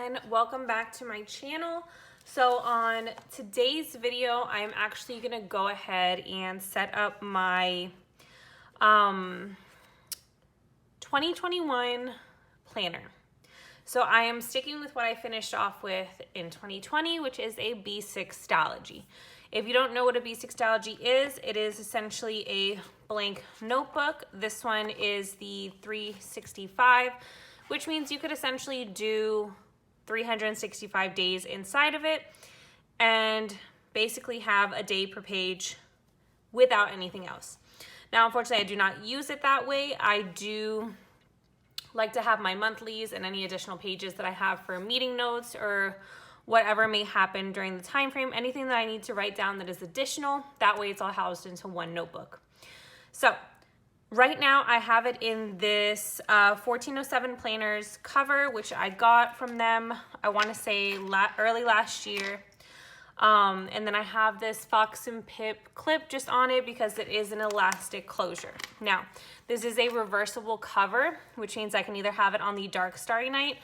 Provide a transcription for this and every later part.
everyone, welcome back to my channel. So on today's video, I'm actually gonna go ahead and set up my 2021 planner. So I am sticking with what I finished off with in 2020, which is a B6 Stalogy. If you don't know what a B6 Stalogy is, it is essentially a blank notebook. This one is the 365, which means you could essentially do 365 days inside of it and basically have a day per page without anything else. Now, unfortunately, I do not use it that way. I do like to have my monthlies and any additional pages that I have for meeting notes or whatever may happen during the time frame, anything that I need to write down that is additional. That way it's all housed into one notebook. So right now I have it in this 1407 planners cover, which I got from them, I want to say early last year. And then I have this Fox and Pip clip just on it because it is an elastic closure. Now, this is a reversible cover, which means I can either have it on the dark starry night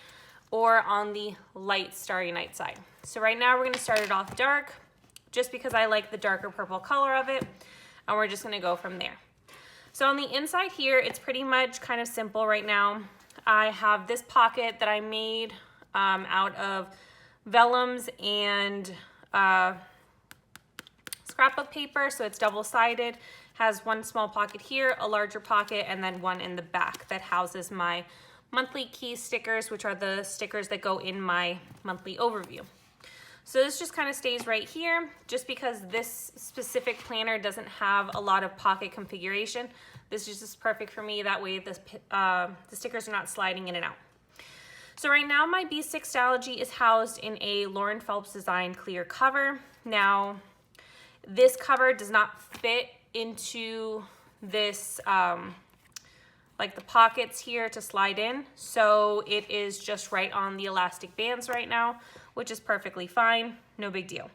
or on the light starry night side. So right now we're going to start it off dark just because I like the darker purple color of it, and we're just going to go from there. So on the inside here, it's pretty much kind of simple right now. I have this pocket that I made out of vellums and scrapbook paper, so it's double-sided, has one small pocket here, a larger pocket, and then one in the back that houses my monthly key stickers, which are the stickers that go in my monthly overview. So this just kind of stays right here, just because this specific planner doesn't have a lot of pocket configuration. This is just perfect for me. That way the stickers are not sliding in and out. So right now my B6 Stalogy is housed in a Lauren Phelps design clear cover. Now this cover does not fit into this like the pockets here to slide in, so it is just right on the elastic bands right now, which is perfectly fine, no big deal.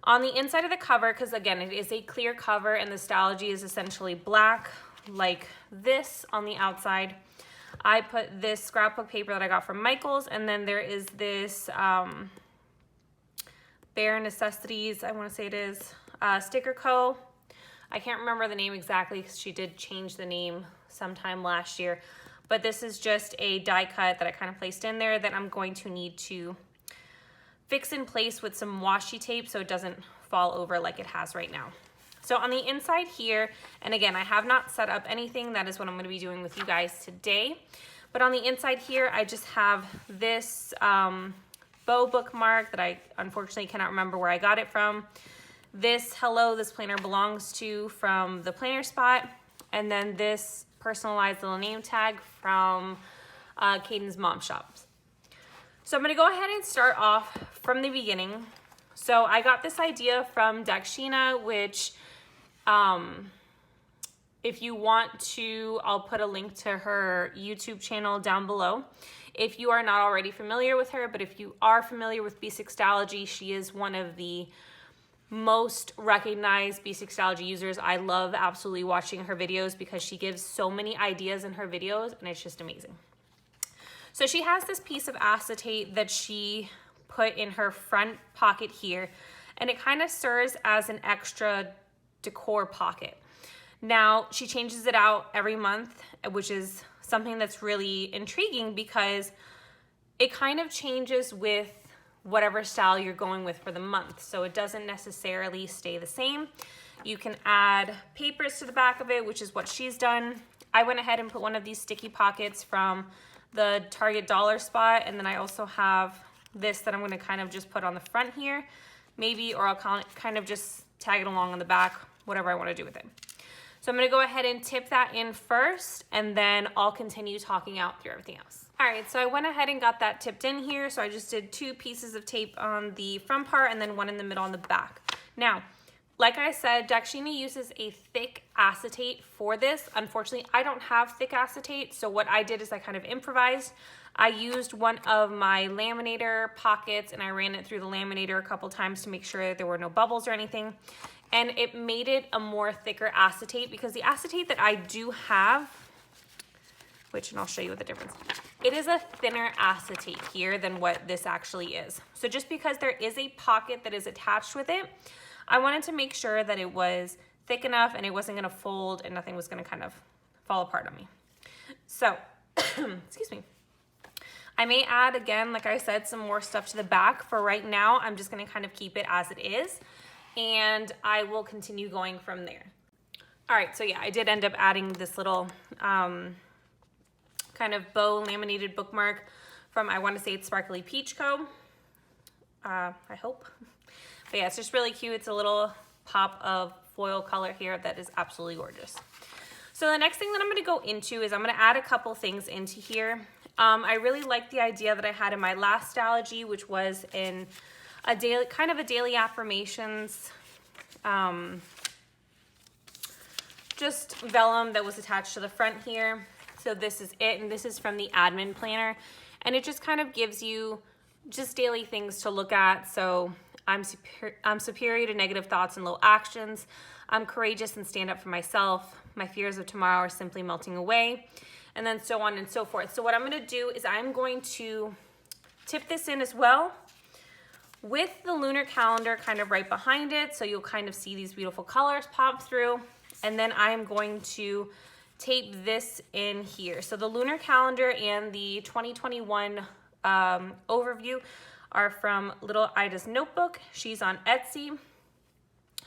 On the inside of the cover, because again it is a clear cover and the Stalogy is essentially black like this on the outside, I put this scrapbook paper that I got from Michael's, and then there is this Bare Necessities, I want to say it is, Sticker Co. I can't remember the name exactly because she did change the name sometime last year, but this is just a die cut that I kind of placed in there that I'm going to need to fix in place with some washi tape so it doesn't fall over like it has right now. So on the inside here, and again, I have not set up anything. That is what I'm going to be doing with you guys today. But on the inside here, I just have this bow bookmark that I unfortunately cannot remember where I got it from. This Hello, This Planner Belongs To from the Planner Spot. And then this personalized little name tag from Caden's Mom Shops. So I'm going to go ahead and start off from the beginning. So I got this idea from Dakshina, which if you want to, I'll put a link to her YouTube channel down below. If you are not already familiar with her, but if you are familiar with B6 Stalogy, she is one of the most recognized B6 Stalogy users. I love absolutely watching her videos because she gives so many ideas in her videos and it's just amazing. So she has this piece of acetate that she put in her front pocket here, and it kind of serves as an extra decor pocket. Now she changes it out every month, which is something that's really intriguing because it kind of changes with whatever style you're going with for the month. So it doesn't necessarily stay the same. You can add papers to the back of it, which is what she's done. I went ahead and put one of these sticky pockets from the Target dollar spot, and then I also have this that I'm going to kind of just put on the front here, maybe, or I'll kind of just tag it along on the back, whatever I want to do with it. So I'm going to go ahead and tip that in first, and then I'll continue talking out through everything else. All right, so I went ahead and got that tipped in here. So I just did 2 pieces of tape on the front part and then one in the middle on the back. Now, like I said, Dakshina uses a thick acetate for this. Unfortunately, I don't have thick acetate, so what I did is I kind of improvised. I used one of my laminator pockets and I ran it through the laminator a couple times to make sure that there were no bubbles or anything. And it made it a more thicker acetate because the acetate that I do have, and I'll show you what the difference is. it is a thinner acetate here than what this actually is. So just because there is a pocket that is attached with it, I wanted to make sure that it was thick enough and it wasn't gonna fold and nothing was gonna kind of fall apart on me. So, excuse me. I may add, again, like I said, some more stuff to the back. For right now, I'm just gonna kind of keep it as it is, and I will continue going from there. All right, so yeah, I did end up adding this little kind of bow laminated bookmark from, I wanna say it's Sparkly Peach Co. I hope. But yeah, it's just really cute. It's a little pop of foil color here that is absolutely gorgeous. So the next thing that I'm gonna go into is I'm gonna add a couple things into here. I really like the idea that I had in my last Stalogy, which was in a daily, kind of a daily affirmations, just vellum that was attached to the front here. So this is it, and this is from the admin planner. And it just kind of gives you just daily things to look at. So I'm superior to negative thoughts and low actions. I'm courageous and stand up for myself. My fears of tomorrow are simply melting away. And then so on and so forth. So what I'm gonna do is I'm going to tip this in as well with the lunar calendar kind of right behind it. So you'll kind of see these beautiful colors pop through. And then I'm going to tape this in here. So the lunar calendar and the 2021 overview are from Little Ida's Notebook. She's on Etsy.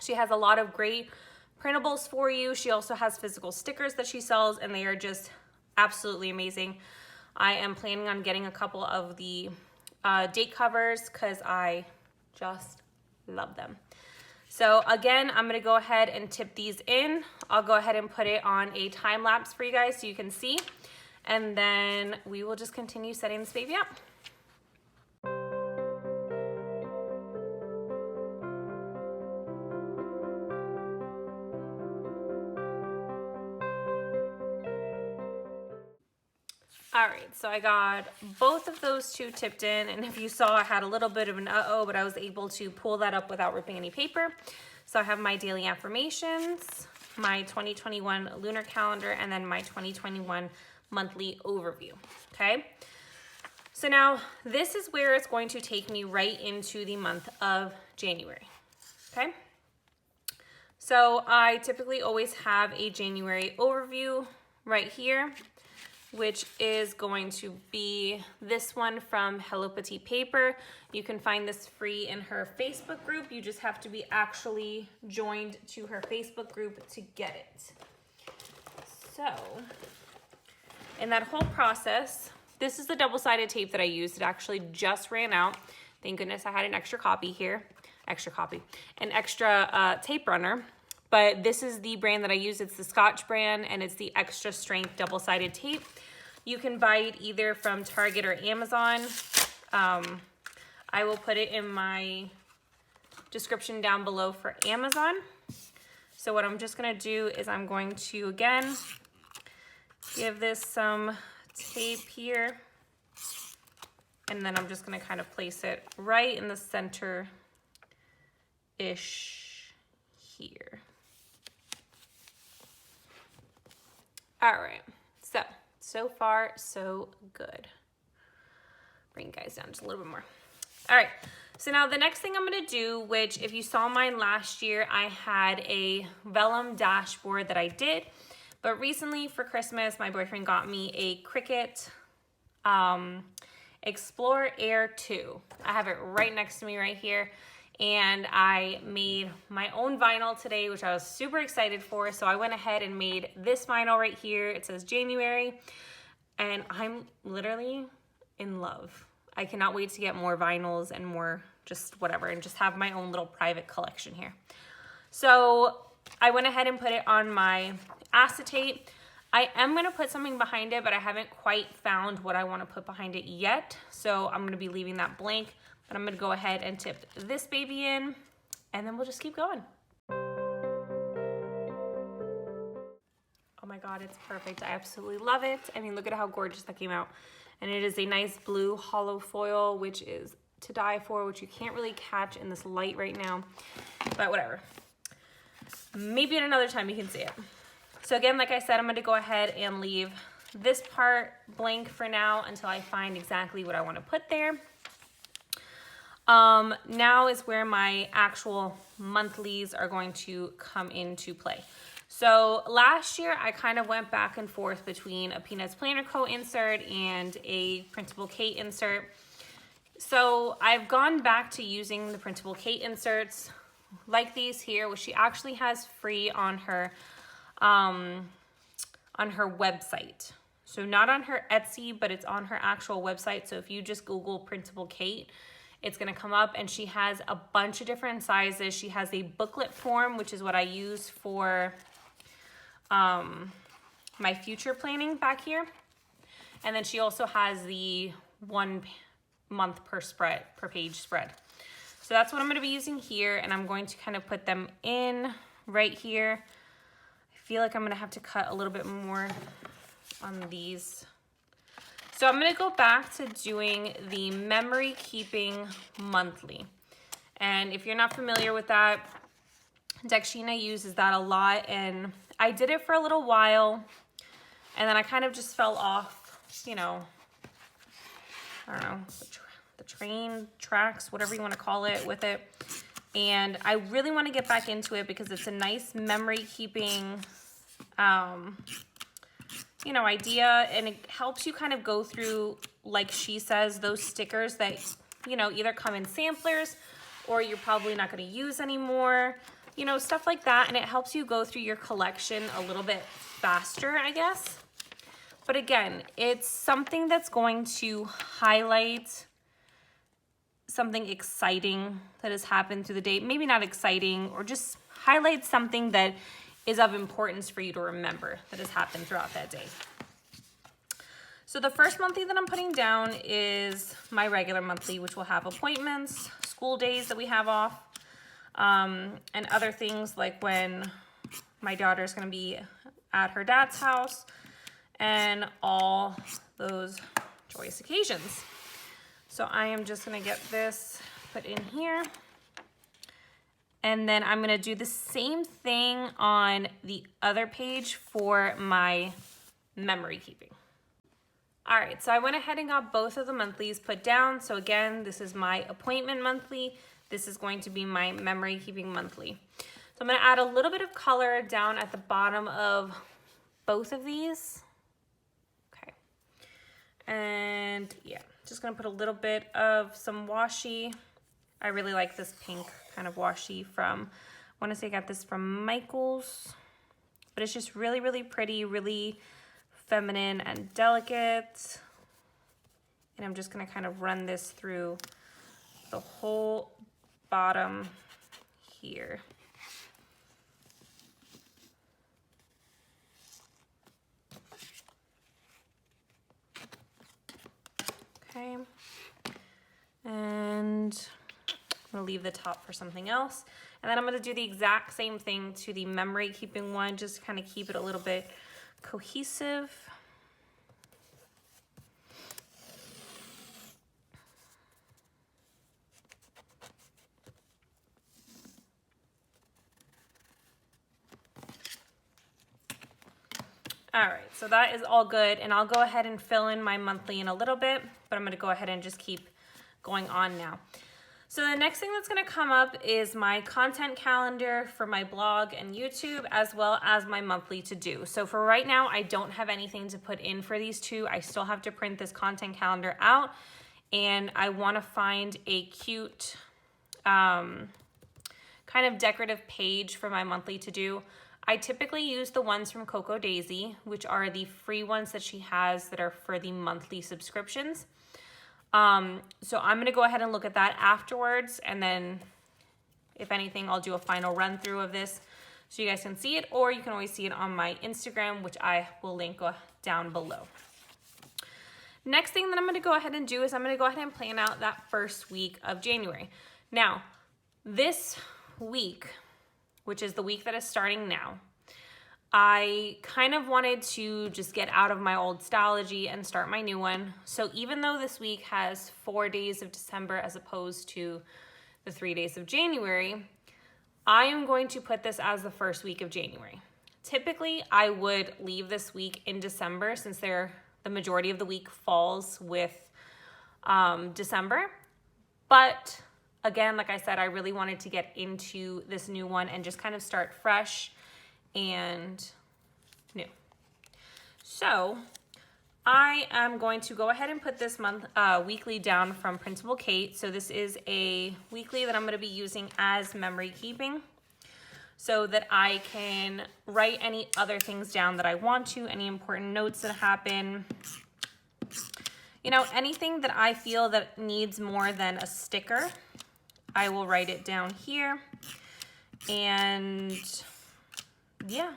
She has a lot of great printables for you. She also has physical stickers that she sells, and they are just absolutely amazing. I am planning on getting a couple of the date covers because I just love them. So again, I'm gonna go ahead and tip these in. I'll go ahead and put it on a time lapse for you guys so you can see. And then we will just continue setting this baby up. All right, so I got both of those two tipped in, and if you saw, I had a little bit of an uh-oh, but I was able to pull that up without ripping any paper. So I have my daily affirmations, my 2021 lunar calendar, and then my 2021 monthly overview, okay? So now this is where it's going to take me right into the month of January, okay? So I typically always have a January overview right here, which is going to be this one from Hello Petite Paper. You can find this free in her Facebook group. You just have to be actually joined to her Facebook group to get it. So, in that whole process, this is the double-sided tape that I used. It actually just ran out. Thank goodness I had an extra copy here. An extra tape runner. But this is the brand that I use. It's the Scotch brand, and it's the extra strength double-sided tape. You can buy it either from Target or Amazon. I will put it in my description down below for Amazon. So what I'm just gonna do is I'm going to, again, give this some tape here. And then I'm just gonna kind of place it right in the center-ish here. All right, so far, so good. Bring you guys down just a little bit more. All right, so now the next thing I'm gonna do, which if you saw mine last year, I had a vellum dashboard that I did, but recently for Christmas, my boyfriend got me a Cricut Explorer Air 2. I have it right next to me right here. And I made my own vinyl today, which I was super excited for. So I went ahead and made this vinyl right here. It says January, and I'm literally in love. I cannot wait to get more vinyls and more just whatever, and just have my own little private collection here. So I went ahead and put it on my acetate. I am gonna put something behind it, but I haven't quite found what I wanna put behind it yet. So I'm gonna be leaving that blank. But I'm gonna go ahead and tip this baby in, and then we'll just keep going. Oh my God, it's perfect. I absolutely love it. I mean, look at how gorgeous that came out. And it is a nice blue hollow foil, which is to die for, which you can't really catch in this light right now, but whatever. Maybe at another time you can see it. So again, like I said, I'm gonna go ahead and leave this part blank for now until I find exactly what I want to put there. Now is where my actual monthlies are going to come into play. So last year I kind of went back and forth between a Peanuts Planner Co. insert and a Printable Kate insert. So I've gone back to using the Printable Kate inserts like these here, which she actually has free on her website. So not on her Etsy, but it's on her actual website. So if you just Google Printable Kate, it's gonna come up, and she has a bunch of different sizes. She has a booklet form, which is what I use for my future planning back here. And then she also has the 1 month per page spread. So that's what I'm gonna be using here, and I'm going to kind of put them in right here. I feel like I'm gonna have to cut a little bit more on these. So I'm gonna go back to doing the memory keeping monthly. And if you're not familiar with that, Dakshina uses that a lot, and I did it for a little while, and then I kind of just fell off, you know, I don't know, the train tracks, whatever you want to call it, with it. And I really want to get back into it because it's a nice memory keeping, you know, idea, and it helps you kind of go through, like she says, those stickers that, you know, either come in samplers or you're probably not going to use anymore, you know, stuff like that. And it helps you go through your collection a little bit faster, I guess. But again, it's something that's going to highlight something exciting that has happened through the day. Maybe not exciting, or just highlight something that is of importance for you to remember that has happened throughout that day. So the first monthly that I'm putting down is my regular monthly, which will have appointments, school days that we have off, and other things like when my daughter's gonna be at her dad's house, and all those joyous occasions. So I am just gonna get this put in here. And then I'm gonna do the same thing on the other page for my memory keeping. All right, so I went ahead and got both of the monthlies put down. So again, this is my appointment monthly. This is going to be my memory keeping monthly. So I'm gonna add a little bit of color down at the bottom of both of these. Okay, and yeah, just gonna put a little bit of some washi. I really like this pink kind of washi from, I wanna say I got this from Michael's, but it's just really, really pretty, really feminine and delicate. And I'm just gonna kind of run this through the whole bottom here. Okay, and I'm gonna leave the top for something else. And then I'm gonna do the exact same thing to the memory keeping one, just kind of keep it a little bit cohesive. All right, so that is all good, and I'll go ahead and fill in my monthly in a little bit, but I'm gonna go ahead and just keep going on now. So the next thing that's gonna come up is my content calendar for my blog and YouTube, as well as my monthly to do. So for right now, I don't have anything to put in for these two. I still have to print this content calendar out, and I wanna find a cute kind of decorative page for my monthly to do. I typically use the ones from Coco Daisy, which are the free ones that she has that are for the monthly subscriptions. So I'm gonna go ahead and look at that afterwards, and then if anything, I'll do a final run through of this so you guys can see it, or you can always see it on my Instagram, which I will link down below. Next thing that I'm gonna go ahead and do is I'm gonna go ahead and plan out that first week of January. Now, this week, which is the week that is starting now, I kind of wanted to just get out of my old Stalogy and start my new one. So even though this week has 4 days of December as opposed to the 3 days of January, I am going to put this as the first week of January. Typically, I would leave this week in December since the majority of the week falls with December. But again, like I said, I really wanted to get into this new one and just kind of start fresh and new. So I am going to go ahead and put this weekly down from Principal Kate. So this is a weekly that I'm going to be using as memory keeping, so that I can write any other things down that I want to, any important notes that happen. You know, anything that I feel that needs more than a sticker, I will write it down here. And yeah,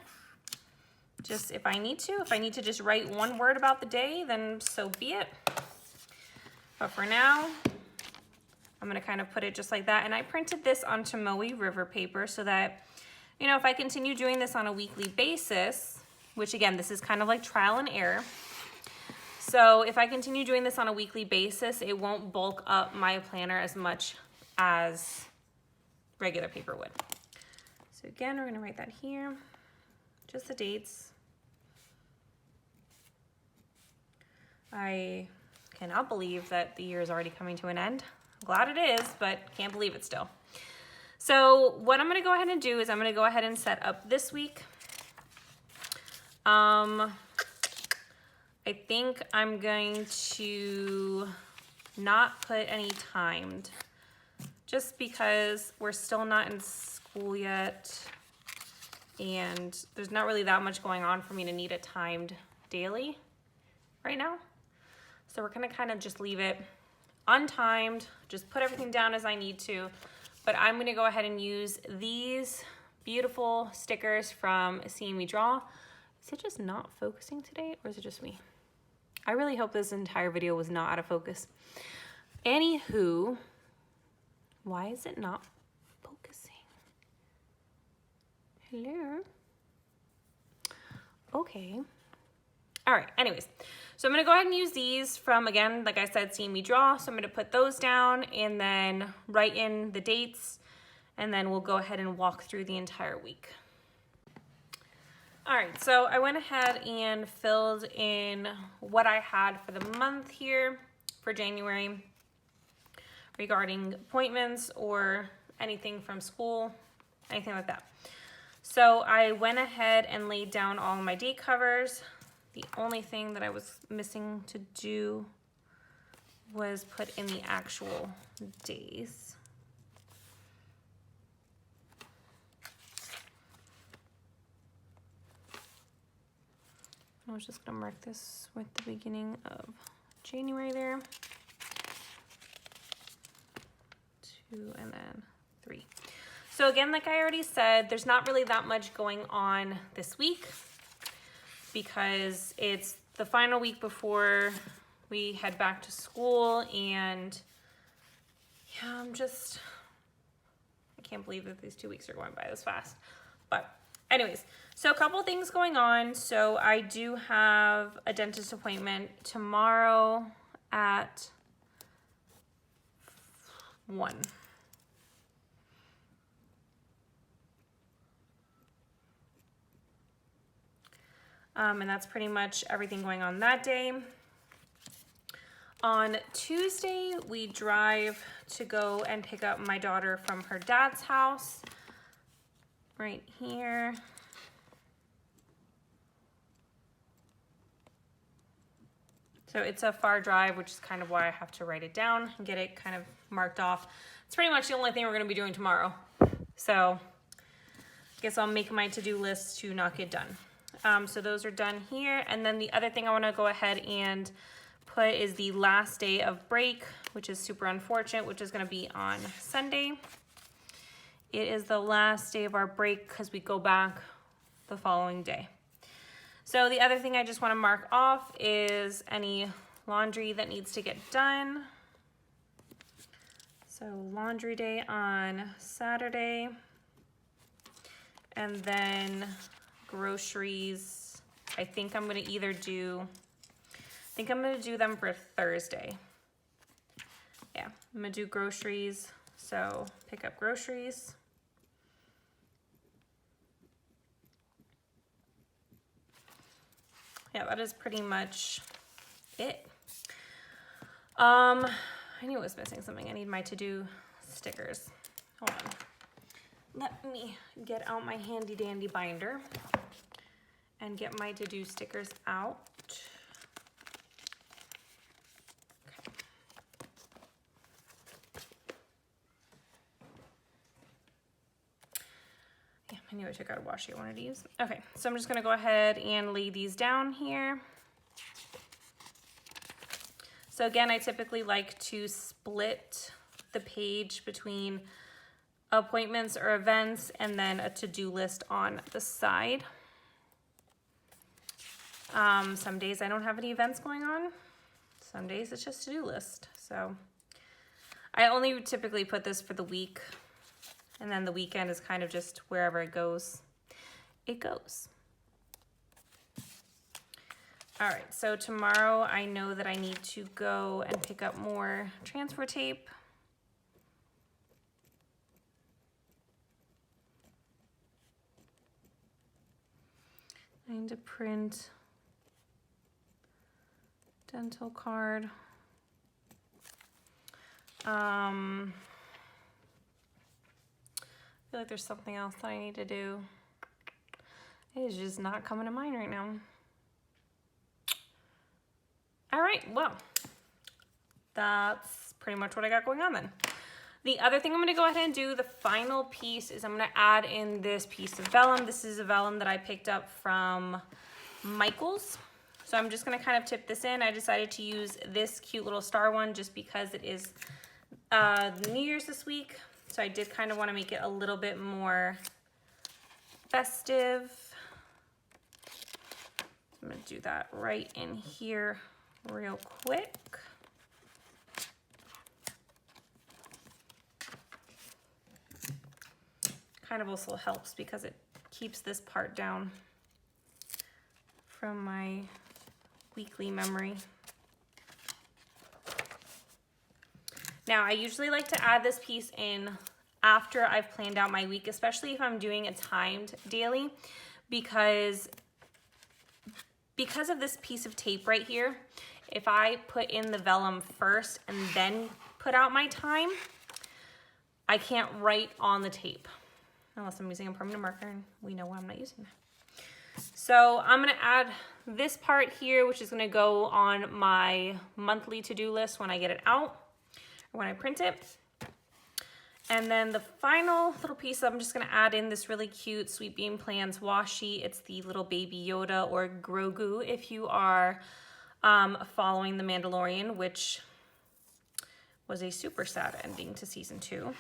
just if I need to just write one word about the day, then so be it. But for now, I'm gonna kind of put it just like that. And I printed this onto Moe River paper so that, you know, if I continue doing this on a weekly basis, which again, this is kind of like trial and error. So if I continue doing this on a weekly basis, it won't bulk up my planner as much as regular paper would. So again, we're gonna write that here, just the dates. I cannot believe that the year is already coming to an end. I'm glad it is, but can't believe it still. So what I'm gonna go ahead and do is I'm gonna go ahead and set up this week. I think I'm going to not put any timed, just because we're still not in school yet and there's not really that much going on for me to need it timed daily right now. So we're gonna kind of just leave it untimed, just put everything down as I need to. But I'm gonna go ahead and use these beautiful stickers from See Me Draw. Is it just not focusing today, or is it just me? I really hope this entire video was not out of focus. Anywho, why is it not focusing? Hello? Okay. All right, anyways. So I'm gonna go ahead and use these from, again, like I said, See Me Draw. So I'm gonna put those down and then write in the dates, and then we'll go ahead and walk through the entire week. All right, so I went ahead and filled in what I had for the month here for January regarding appointments or anything from school, anything like that. So I went ahead and laid down all of my date covers. The only thing that I was missing to do was put in the actual days. I was just gonna mark this with the beginning of January there. 2 and then 3. So again, like I already said, there's not really that much going on this week because it's the final week before we head back to school, and yeah, I can't believe that these 2 weeks are going by this fast. But anyways, so a couple things going on. So I do have a dentist appointment tomorrow at 1. And that's pretty much everything going on that day. On Tuesday, we drive to go and pick up my daughter from her dad's house right here. So it's a far drive, which is kind of why I have to write it down and get it kind of marked off. It's pretty much the only thing we're gonna be doing tomorrow. So I guess I'll make my to-do list to not get done. So those are done here. And then the other thing I wanna go ahead and put is the last day of break, which is super unfortunate, which is gonna be on Sunday. It is the last day of our break because we go back the following day. So the other thing I just wanna mark off is any laundry that needs to get done. So laundry day on Saturday. And then groceries, I think I'm gonna do them for Thursday. Yeah, I'm gonna do groceries, so pick up groceries. yeah, that is pretty much it. I knew I was missing something. I need my to-do stickers. Hold on. Let me get out my handy dandy binder and get my to-do stickers out. Okay. Yeah, I knew I took out a washi I wanted to use. Okay, so I'm just gonna go ahead and lay these down here. So again, I typically like to split the page between appointments or events and then a to-do list on the side. Some days I don't have any events going on. Some days it's just to-do list. So I only typically put this for the week, and then the weekend is kind of just wherever it goes, it goes. All right, so tomorrow I know that I need to go and pick up more transfer tape. I need to print dental card. I feel like there's something else that I need to do. It is just not coming to mind right now. All right, well, that's pretty much what I got going on then. The other thing I'm gonna go ahead and do, the final piece, is I'm gonna add in this piece of vellum. This is a vellum that I picked up from Michael's. So I'm just gonna kind of tip this in. I decided to use this cute little star one just because it is New Year's this week. So I did kind of wanna make it a little bit more festive. I'm gonna do that right in here real quick. Kind of also helps because it keeps this part down from my weekly memory. Now, I usually like to add this piece in after I've planned out my week, especially if I'm doing a timed daily, because of this piece of tape right here, if I put in the vellum first and then put out my time, I can't write on the tape unless I'm using a permanent marker, and we know I'm not using that. So I'm gonna add this part here, which is gonna go on my monthly to-do list when I get it out, or when I print it. And then the final little piece, I'm just gonna add in this really cute Sweet Bean Plans washi. It's the little baby Yoda, or Grogu if you are following The Mandalorian, which was a super sad ending to season 2.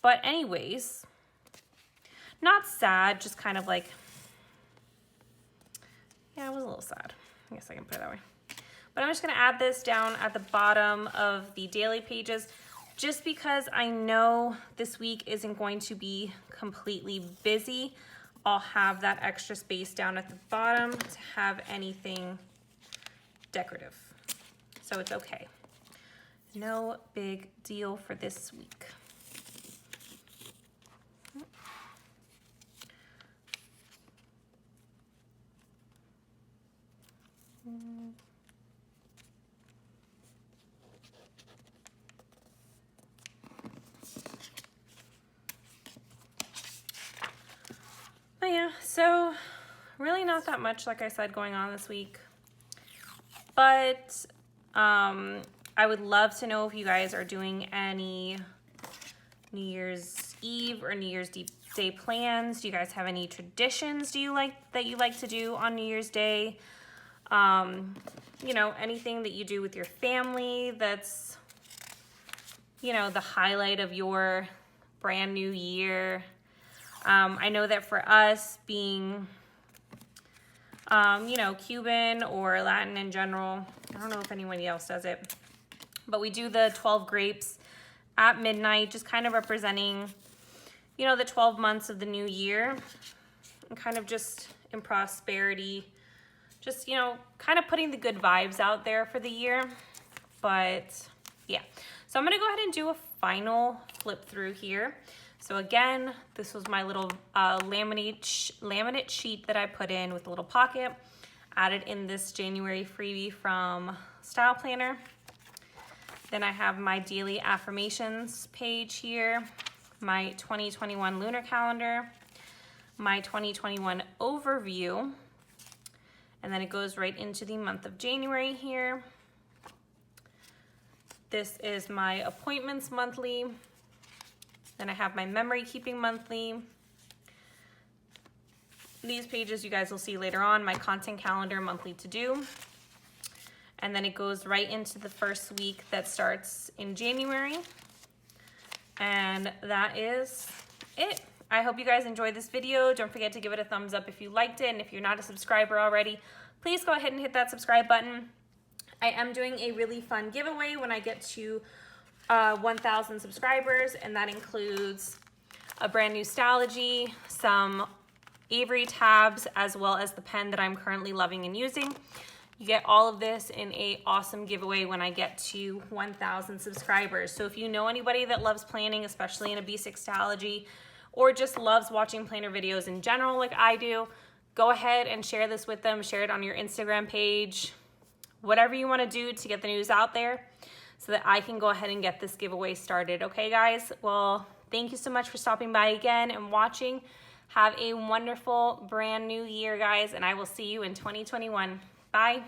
But anyways, not sad, just kind of like, yeah, it was a little sad. I guess I can put it that way. But I'm just gonna add this down at the bottom of the daily pages, just because I know this week isn't going to be completely busy. I'll have that extra space down at the bottom to have anything decorative. So it's okay. No big deal for this week. But yeah, so really not that much, like I said, going on this week. But I would love to know if you guys are doing any New Year's Eve or New Year's Day plans. Do you guys have any traditions that you like to do on New Year's Day? You know, anything that you do with your family that's, you know, the highlight of your brand new year. I know that for us being, you know, Cuban or Latin in general, I don't know if anyone else does it, but we do the 12 grapes at midnight, just kind of representing, you know, the 12 months of the new year, and kind of just in prosperity, just, you know, kind of putting the good vibes out there for the year. But yeah, so I'm gonna go ahead and do a final flip through here. So again, this was my little laminate sheet that I put in with a little pocket. added in this January freebie from Style Planner. Then I have my daily affirmations page here, my 2021 lunar calendar, my 2021 overview, and then it goes right into the month of January here. This is my appointments monthly. Then I have my memory keeping monthly. These pages you guys will see later on, my content calendar monthly to do. And then it goes right into the first week that starts in January. And that is it. I hope you guys enjoyed this video. Don't forget to give it a thumbs up if you liked it. And if you're not a subscriber already, please go ahead and hit that subscribe button. I am doing a really fun giveaway when I get to 1,000 subscribers. And that includes a brand new Stalogy, some Avery tabs, as well as the pen that I'm currently loving and using. You get all of this in an awesome giveaway when I get to 1,000 subscribers. So if you know anybody that loves planning, especially in a B6 Stalogy, or just loves watching planner videos in general like I do, go ahead and share this with them. Share it on your Instagram page, whatever you want to do to get the news out there so that I can go ahead and get this giveaway started. Okay, guys? Well, thank you so much for stopping by again and watching. Have a wonderful brand new year, guys, and I will see you in 2021. Bye.